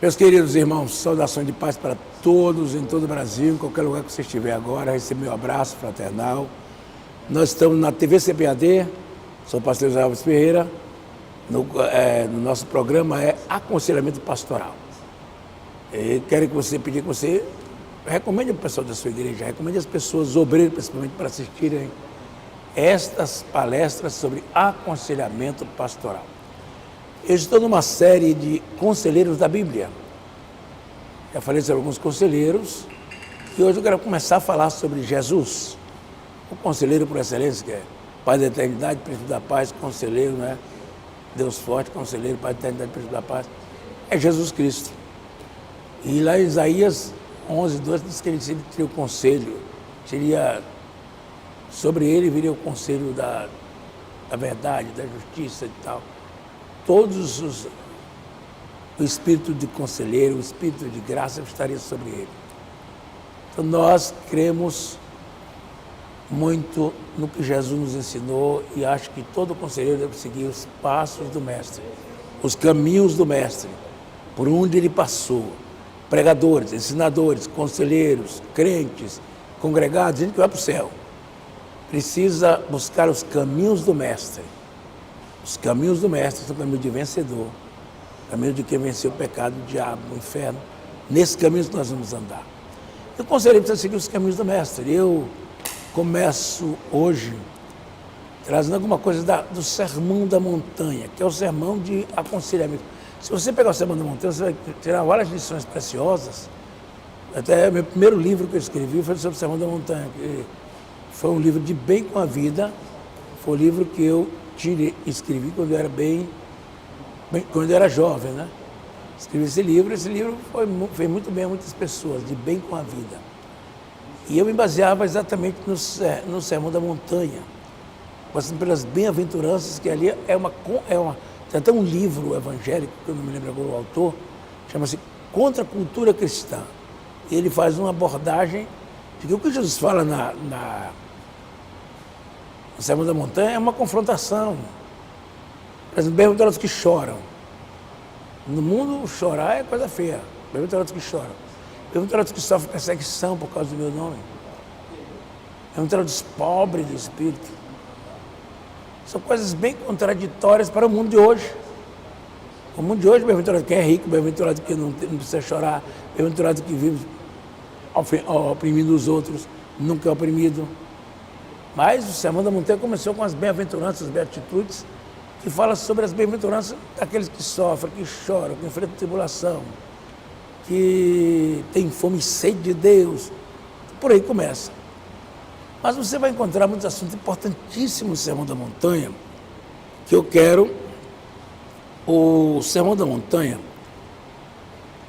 Meus queridos irmãos, saudações de paz para todos em todo o Brasil, em qualquer lugar que você estiver agora, receba meu abraço fraternal. Nós estamos na TV CPAD, sou o pastor José Alves Ferreira, no nosso programa é Aconselhamento Pastoral. Eu quero pedir que você recomende o pessoal da sua igreja, recomende as pessoas, obreiros principalmente, para assistirem estas palestras sobre aconselhamento pastoral. Eu estou numa série de conselheiros da Bíblia. Já falei sobre alguns conselheiros e hoje eu quero começar a falar sobre Jesus, o conselheiro por excelência, que é Pai da Eternidade, Príncipe da Paz, conselheiro, né? Deus forte, conselheiro, Pai da Eternidade, Príncipe da Paz, é Jesus Cristo. E lá em Isaías 11:2 diz que ele teria o conselho, sobre ele viria o conselho da verdade, da justiça e tal. O espírito de conselheiro, o espírito de graça estaria sobre ele. Então nós cremos muito no que Jesus nos ensinou e acho que todo conselheiro deve seguir os passos do Mestre, os caminhos do Mestre, por onde ele passou. Pregadores, ensinadores, conselheiros, crentes, congregados, gente que vai para o céu. Precisa buscar os caminhos do Mestre. Os caminhos do Mestre são caminhos de vencedor, caminho de quem venceu o pecado, o diabo, o inferno. Nesse caminho que nós vamos andar. E o conselheiro precisa seguir os caminhos do Mestre. Eu começo hoje trazendo alguma coisa do Sermão da Montanha, que é o sermão de aconselhamento. Se você pegar o Sermão da Montanha, você vai tirar várias lições preciosas. Até meu primeiro livro que eu escrevi foi sobre o Sermão da Montanha, que foi um livro de bem com a vida. Foi um livro que eu escrevi quando eu era quando eu era jovem, né? Escrevi esse livro fez muito bem a muitas pessoas, de bem com a vida. E eu me baseava exatamente no Sermão da Montanha, passando pelas bem-aventuranças, que ali tem até um livro evangélico, que eu não me lembro agora o autor, chama-se Contra a Cultura Cristã. E ele faz uma abordagem de que o que Jesus fala no Sermão da Montanha é uma confrontação. Por exemplo, bem-aventurados que choram. No mundo, chorar é coisa feia. Bem-aventurados que choram. Bem-aventurados que sofrem perseguição por causa do meu nome. Bem-aventurados pobres de espírito. São coisas bem contraditórias para o mundo de hoje. O mundo de hoje, bem-aventurado quem é rico, bem-aventurado que não precisa chorar, bem-aventurado que vive oprimindo os outros, nunca é oprimido. Mas o Sermão da Montanha começou com as bem-aventuranças, as beatitudes, que fala sobre as bem-aventuranças daqueles que sofrem, que choram, que enfrentam tribulação, que têm fome e sede de Deus. Por aí começa. Mas você vai encontrar muitos assuntos importantíssimos no Sermão da Montanha, que eu quero. O Sermão da Montanha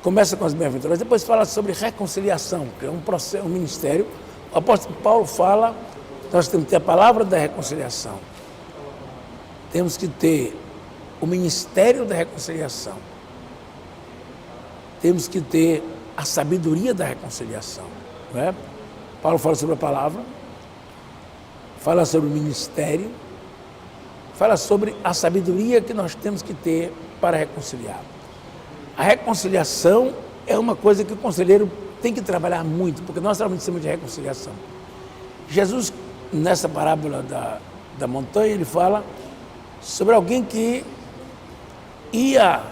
começa com as bem-aventuranças, depois fala sobre reconciliação, que é um ministério. O apóstolo Paulo fala, nós temos que ter a palavra da reconciliação. Temos que ter o ministério da reconciliação. Temos que ter a sabedoria da reconciliação. Não é? Paulo fala sobre a palavra, fala sobre o ministério, fala sobre a sabedoria que nós temos que ter para reconciliar. A reconciliação é uma coisa que o conselheiro tem que trabalhar muito, porque nós trabalhamos em cima de reconciliação. Jesus, nessa parábola da montanha, ele fala sobre alguém que ia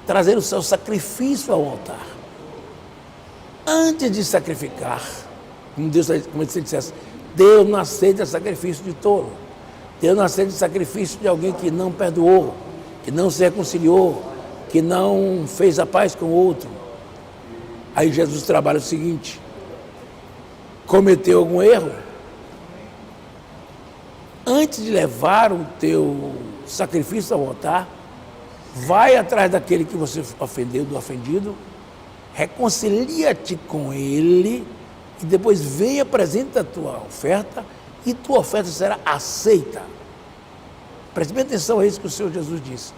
trazer o seu sacrifício ao altar. Antes de sacrificar, como se dissesse, Deus não aceita sacrifício de tolo. Deus não aceita sacrifício de alguém que não perdoou, que não se reconciliou, que não fez a paz com o outro. Aí Jesus trabalha o seguinte: cometeu algum erro? Antes de levar o teu sacrifício ao altar, vai atrás daquele que você ofendeu, do ofendido, reconcilia-te com ele e depois vem e apresenta a tua oferta e tua oferta será aceita. Preste bem atenção a isso que o Senhor Jesus disse.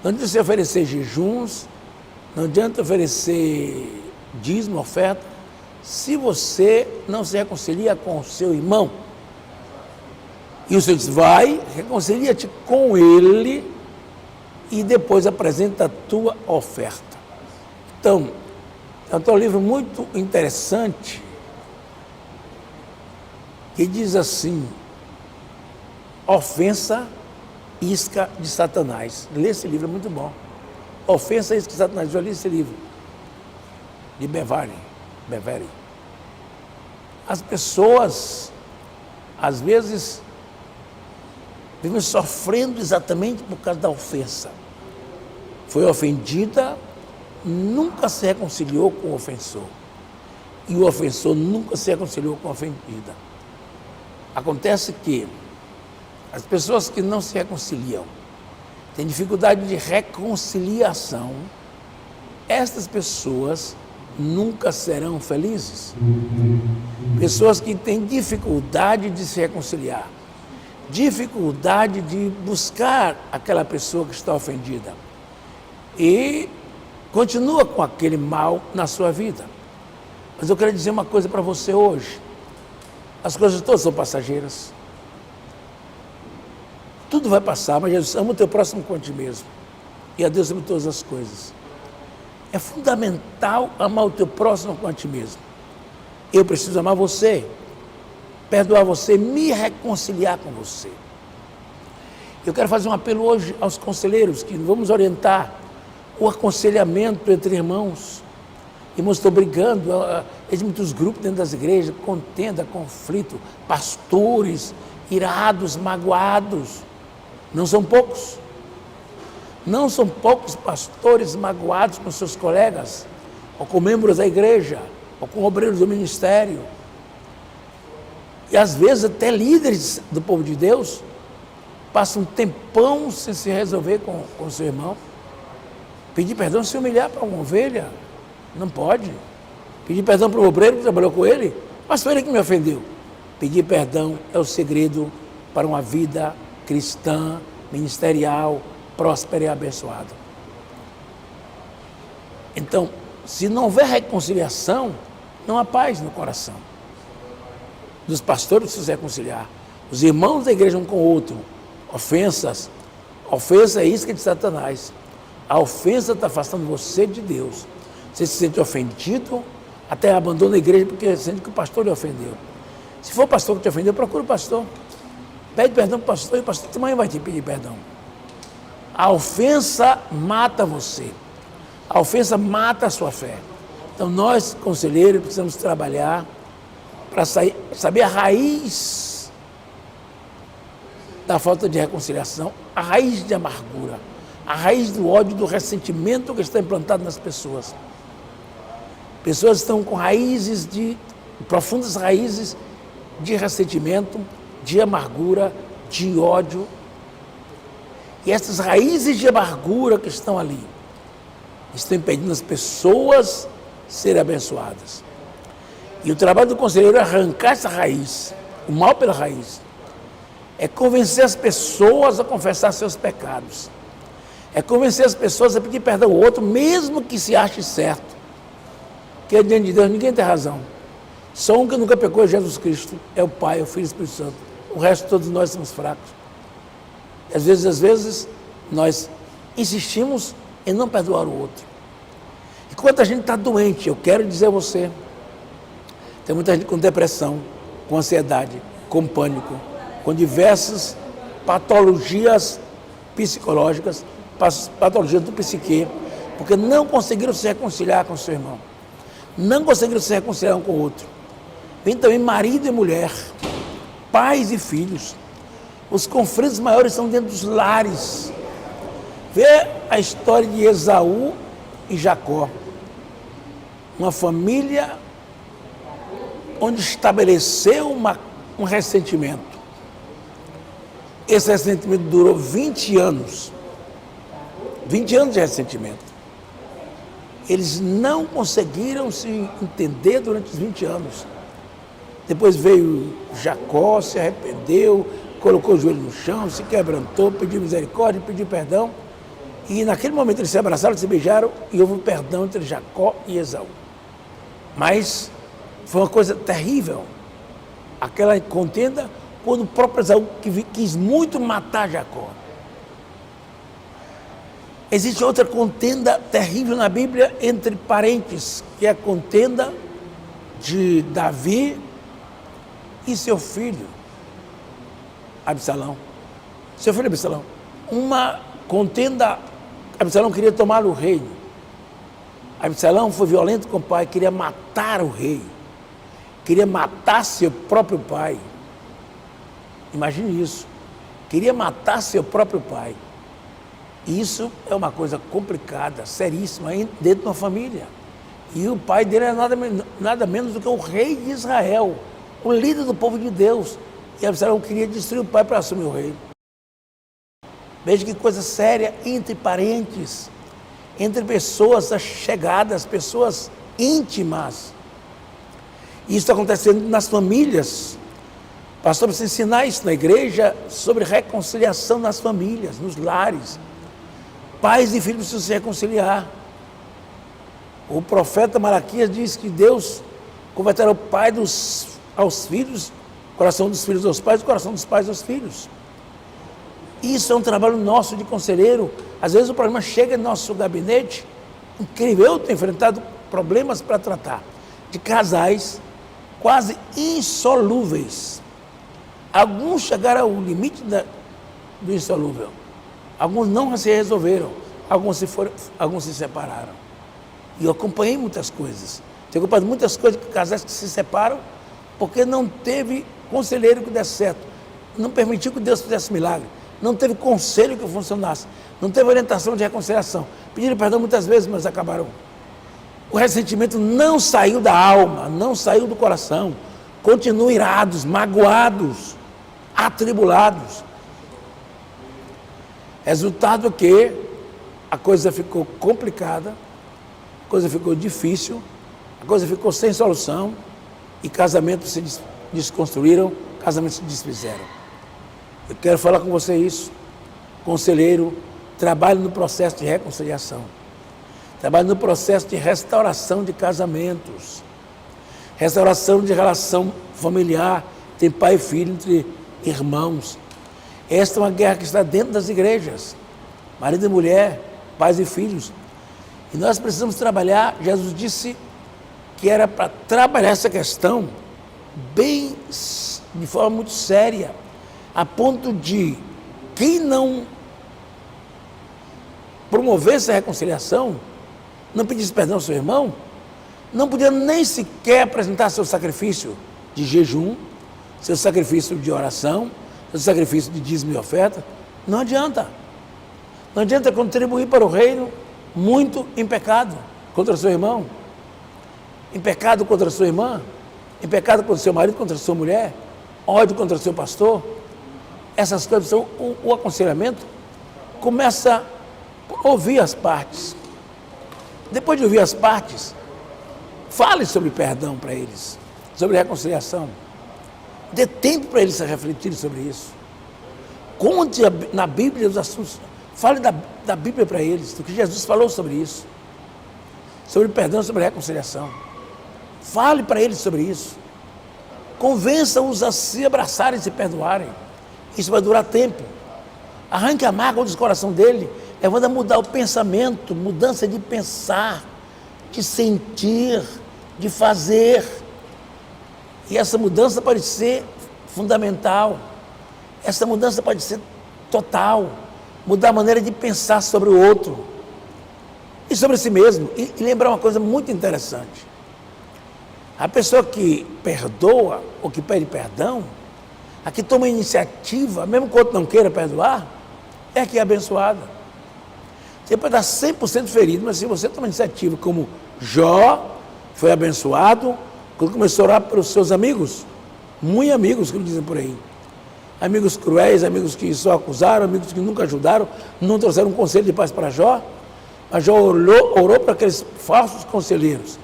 Não adianta você oferecer jejuns, não adianta oferecer dízimo, oferta, se você não se reconcilia com o seu irmão. E o Senhor diz, vai, reconcilia-te com ele e depois apresenta a tua oferta. Então, é um livro muito interessante que diz assim: Ofensa, isca de Satanás. Lê esse livro, é muito bom. Ofensa, isca de Satanás. Eu li esse livro, de Bevere. As pessoas, às vezes, vivem sofrendo exatamente por causa da ofensa. Foi ofendida, nunca se reconciliou com o ofensor. E o ofensor nunca se reconciliou com a ofendida. Acontece que as pessoas que não se reconciliam têm dificuldade de reconciliação. Estas pessoas nunca serão felizes. Pessoas que têm dificuldade de se reconciliar, dificuldade de buscar aquela pessoa que está ofendida e continua com aquele mal na sua vida. Mas eu quero dizer uma coisa para você hoje: as coisas todas são passageiras, tudo vai passar, mas Jesus ama o teu próximo como a ti mesmo, e a Deus sobre todas as coisas. É fundamental amar o teu próximo como a ti mesmo. Eu preciso amar você, perdoar você, me reconciliar com você. Eu quero fazer um apelo hoje aos conselheiros, que vamos orientar o aconselhamento entre irmãos. Irmãos estão brigando, existem muitos grupos dentro das igrejas, contenda, conflito, pastores irados, magoados. Não são poucos. Não são poucos pastores magoados com seus colegas, ou com membros da igreja, ou com obreiros do ministério. E às vezes até líderes do povo de Deus passam um tempão sem se resolver com o seu irmão. Pedir perdão, se humilhar para uma ovelha, não pode. Pedir perdão para o obreiro que trabalhou com ele, mas foi ele que me ofendeu. Pedir perdão é o segredo para uma vida cristã, ministerial, próspera e abençoada. Então, se não houver reconciliação, não há paz no coração. Dos pastores precisam se reconciliar. Os irmãos da igreja um com o outro. Ofensas. Ofensa é isca de Satanás. A ofensa está afastando você de Deus. Você se sente ofendido, até abandona a igreja porque sente que o pastor lhe ofendeu. Se for o pastor que te ofendeu, procura o pastor. Pede perdão para o pastor e o pastor também vai te pedir perdão. A ofensa mata você. A ofensa mata a sua fé. Então nós, conselheiros, precisamos trabalhar para saber a raiz da falta de reconciliação, a raiz de amargura, a raiz do ódio, do ressentimento que está implantado nas pessoas. Pessoas estão com profundas raízes de ressentimento, de amargura, de ódio. E essas raízes de amargura que estão ali estão impedindo as pessoas serem abençoadas. E o trabalho do conselheiro é arrancar essa raiz, o mal pela raiz. É convencer as pessoas a confessar seus pecados. É convencer as pessoas a pedir perdão ao outro, mesmo que se ache certo. Porque diante de Deus ninguém tem razão. Só um que nunca pecou é Jesus Cristo, é o Pai, é o Filho e o Espírito Santo. O resto todos nós somos fracos. Às vezes nós insistimos em não perdoar o outro. E quando a gente está doente, eu quero dizer a você, tem muita gente com depressão, com ansiedade, com pânico, com diversas patologias psicológicas, patologias do psique, porque não conseguiram se reconciliar com o seu irmão. Não conseguiram se reconciliar um com o outro. Vem também marido e mulher, pais e filhos. Os conflitos maiores são dentro dos lares. Vê a história de Esaú e Jacó. Uma família onde estabeleceu um ressentimento. Esse ressentimento durou 20 anos. 20 anos de ressentimento. Eles não conseguiram se entender durante os 20 anos. Depois veio Jacó, se arrependeu, colocou o joelho no chão, se quebrantou, pediu misericórdia, pediu perdão. E naquele momento eles se abraçaram, se beijaram e houve um perdão entre Jacó e Esaú. Mas foi uma coisa terrível. Aquela contenda quando o próprio Esaú quis muito matar Jacó. Existe outra contenda terrível na Bíblia entre parentes, que é a contenda de Davi e seu filho, Absalão. Seu filho Absalão. Uma contenda, Absalão queria tomar o reino. Absalão foi violento com o pai, queria matar o rei. Queria matar seu próprio pai. Imagine isso. Queria matar seu próprio pai. E isso é uma coisa complicada, seríssima, dentro de uma família. E o pai dele era nada menos do que o rei de Israel, o líder do povo de Deus. E Absalão queria destruir o pai para assumir o reino. Veja que coisa séria entre parentes, entre pessoas chegadas, pessoas íntimas. E isso está acontecendo nas famílias. Pastor, precisa ensinar isso na igreja sobre reconciliação nas famílias, nos lares. Pais e filhos precisam se reconciliar. O profeta Malaquias diz que Deus converterá o pai aos filhos, o coração dos filhos aos pais, o coração dos pais aos filhos. Isso é um trabalho nosso de conselheiro. Às vezes o problema chega no nosso gabinete, incrível. Eu tenho enfrentado problemas para tratar de casais quase insolúveis. Alguns chegaram ao limite do insolúvel. Alguns não se resolveram. Alguns se separaram. E eu acompanhei muitas coisas. Tenho acompanhado muitas coisas de casais que se separam porque não teve conselheiro que desse certo. Não permitiu que Deus fizesse milagre. Não teve conselho que funcionasse. Não teve orientação de reconciliação. Pediram perdão muitas vezes, mas acabaram. O ressentimento não saiu da alma, não saiu do coração. Continuam irados, magoados, atribulados. Resultado que a coisa ficou complicada, a coisa ficou difícil, a coisa ficou sem solução e casamentos se desconstruíram, casamentos se desfizeram. Eu quero falar com você isso, conselheiro, trabalhe no processo de reconciliação, trabalhe no processo de restauração de casamentos, restauração de relação familiar, tem pai e filho, entre irmãos. Esta é uma guerra que está dentro das igrejas, marido e mulher, pais e filhos. E nós precisamos trabalhar, Jesus disse que era para trabalhar essa questão bem, de forma muito séria, a ponto de quem não promovesse a reconciliação, não pedisse perdão ao seu irmão, não podia nem sequer apresentar seu sacrifício de jejum, seu sacrifício de oração, seu sacrifício de dízimo e oferta. Não adianta. Não adianta contribuir para o reino muito em pecado contra seu irmão, em pecado contra sua irmã, em pecado contra seu marido, contra sua mulher, ódio contra seu pastor. Essas coisas são o aconselhamento. Começa por ouvir as partes. Depois de ouvir as partes, fale sobre perdão para eles, sobre reconciliação. Dê tempo para eles refletirem sobre isso. Conte na Bíblia os assuntos. Fale da Bíblia para eles, do que Jesus falou sobre isso. Sobre perdão, sobre reconciliação. Fale para eles sobre isso. Convença-os a se abraçarem e se perdoarem. Isso vai durar tempo. Arranque a mágoa do coração dele, levando a mudar o pensamento, mudança de pensar, de sentir, de fazer. E essa mudança pode ser fundamental. Essa mudança pode ser total. Mudar a maneira de pensar sobre o outro e sobre si mesmo. E lembrar uma coisa muito interessante. A pessoa que perdoa ou que pede perdão, a que toma iniciativa, mesmo que o outro não queira perdoar, é a que é abençoada. Você pode estar 100% ferido, mas se você toma iniciativa, como Jó foi abençoado quando começou a orar pelos seus amigos, muito amigos, como dizem por aí. Amigos cruéis, amigos que só acusaram, amigos que nunca ajudaram, não trouxeram um conselho de paz para Jó, mas Jó orou para aqueles falsos conselheiros.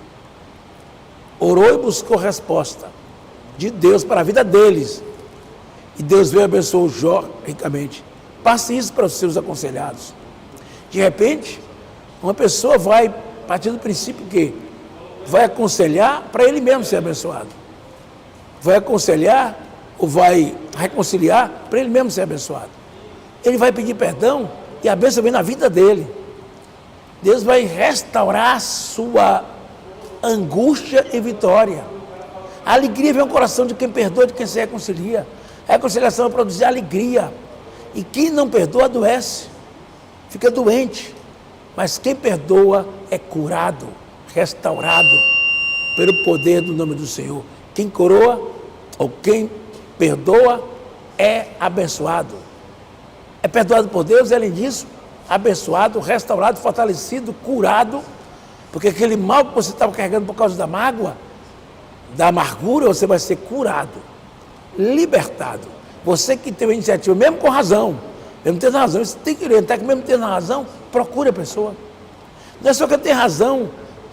Orou e buscou resposta de Deus para a vida deles. E Deus veio e abençoou Jó ricamente. Passe isso para os seus aconselhados. De repente, uma pessoa vai partir do princípio que vai aconselhar para ele mesmo ser abençoado. Vai aconselhar ou vai reconciliar para ele mesmo ser abençoado. Ele vai pedir perdão e a bênção vem na vida dele. Deus vai restaurar sua angústia e vitória. A alegria vem ao coração de quem perdoa, de quem se reconcilia. A reconciliação vai produzir alegria. E quem não perdoa, adoece, fica doente. Mas quem perdoa é curado, restaurado pelo poder do nome do Senhor. Quem coroa ou quem perdoa é abençoado. É perdoado por Deus, além disso, abençoado, restaurado, fortalecido, curado, porque aquele mal que você estava carregando por causa da mágoa, da amargura, você vai ser curado, libertado. Você que tem uma iniciativa, mesmo com razão, mesmo tendo razão, você tem que orientar que mesmo tendo razão, procure a pessoa. Não é só quem tem razão,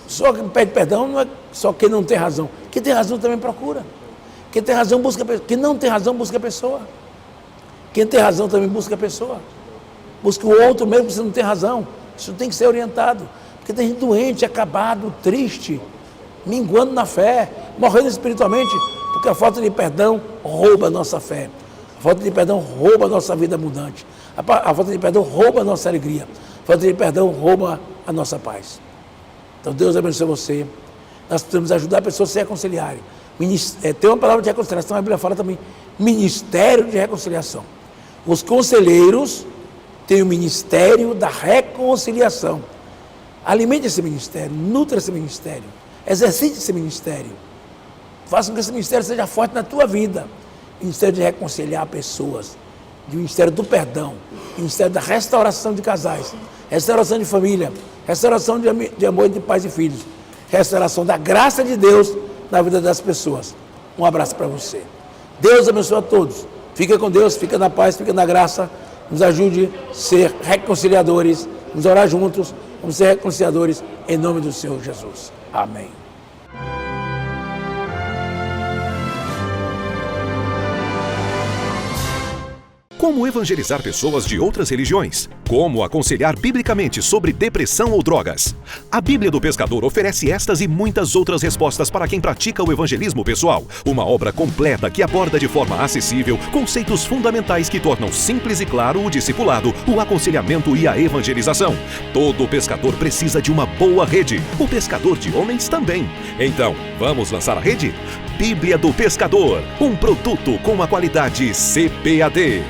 só quem pede perdão, não é só quem não tem razão. Quem tem razão também procura. Quem tem razão busca a pessoa. Quem não tem razão busca a pessoa. Quem tem razão também busca a pessoa. Busca o outro mesmo que você não tem razão. Isso tem que ser orientado. Porque tem gente doente, acabado, triste, minguando na fé, morrendo espiritualmente, porque a falta de perdão rouba a nossa fé. A falta de perdão rouba a nossa vida abundante. A falta de perdão rouba a nossa alegria. A falta de perdão rouba a nossa paz. Então Deus abençoe você. Nós precisamos ajudar pessoas a se reconciliarem. Tem uma palavra de reconciliação, a Bíblia fala também, ministério de reconciliação. Os conselheiros têm o ministério da reconciliação. Alimente esse ministério, nutra esse ministério, exercite esse ministério. Faça com que esse ministério seja forte na tua vida. Ministério de reconciliar pessoas, de ministério do perdão, ministério da restauração de casais, restauração de família, restauração de amor de pais e filhos, restauração da graça de Deus na vida das pessoas. Um abraço para você. Deus abençoe a todos. Fica com Deus, fica na paz, fica na graça. Nos ajude a ser reconciliadores. Vamos orar juntos. Vamos ser reconciliadores em nome do Senhor Jesus. Amém. Como evangelizar pessoas de outras religiões? Como aconselhar biblicamente sobre depressão ou drogas? A Bíblia do Pescador oferece estas e muitas outras respostas para quem pratica o evangelismo pessoal. Uma obra completa que aborda de forma acessível conceitos fundamentais que tornam simples e claro o discipulado, o aconselhamento e a evangelização. Todo pescador precisa de uma boa rede. O pescador de homens também. Então, vamos lançar a rede? Bíblia do Pescador, um produto com a qualidade CPAD.